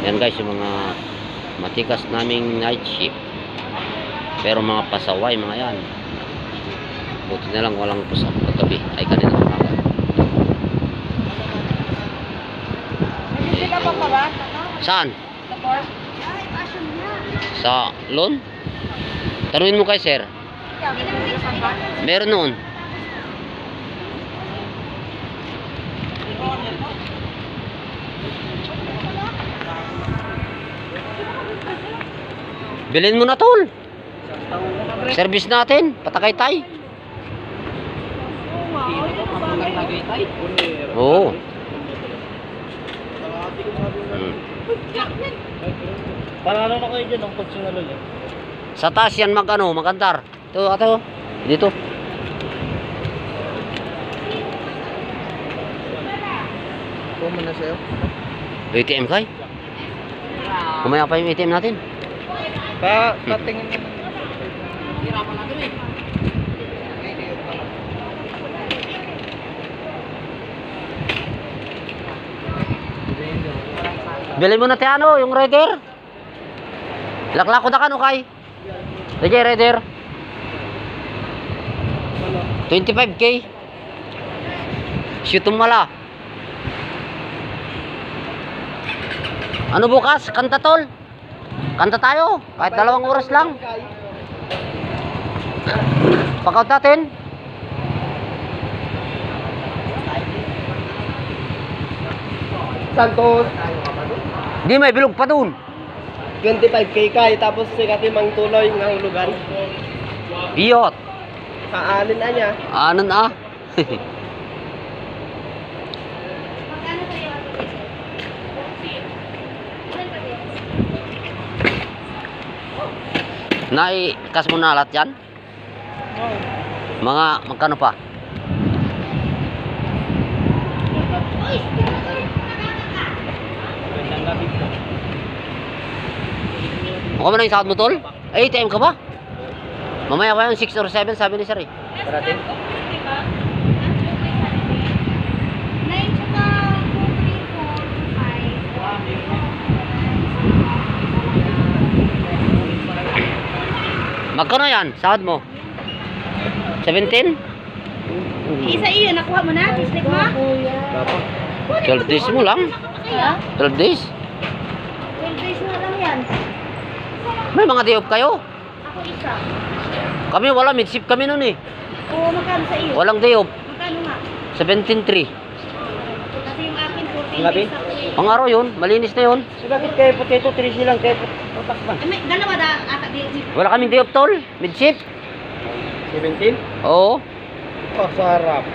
Yan guys, yung mga matikas naming night shift. Pero mga pasaway, mga yan. Buti na lang walang pusap kagabi. Ay kanina umaga. Saan? Sa loan? Taruin mo kay sir. Meron noon. Bilhin mo na tol. Service natin, patakay-tay. Oo. Para ano na kayo dyan, ang personal yan. Sa taas yan magandar. Ito, ato. Dito. Kuman na sa'yo. ATM kay? Kumaya pa yung ATM natin. Katingin mo. Hirapan natin eh. Bilhin mo na tayo yung Raider. Laklako na ka no kay? Sige Raider. 25k. Shoot mala. Ano bukas? Kanta tol? Kanta tayo. Kahit 2 oras lang. Pag-out natin. Santos. Di may bilog pa dun. 25k kay, tapos sikati mang tuloy ng hulugan. Biyot. Kaanin na niya. Anan ah. Naikas mo na lahat yan? Mga magkano pa? Mukhang mo na yung sahod mo tol? Ay, ATM ka ba? Mamaya pa yung 6 or 7 sabi ni sir eh. Parating? Magkano yan? Sahod mo? 17? Isa iyo, nakuha mo na? Bisnik mo? 12 days mo lang? 12 days? 12 days na lang yan. May mga day off kayo? Ako isa. Kami wala, mid-shift kami nun eh. Oo, magkano sa iyo? Walang day off. Magkano nga? 17.3. Kasi yung akin 14 Labi? days ako eh. Ang araw yun, malinis na yun. So bakit kayo potato 3 silang kayo putak ba? May dalawa na ata di. Wala kaming day off tol, mid-shift. 17? Oo. Oh, sarap.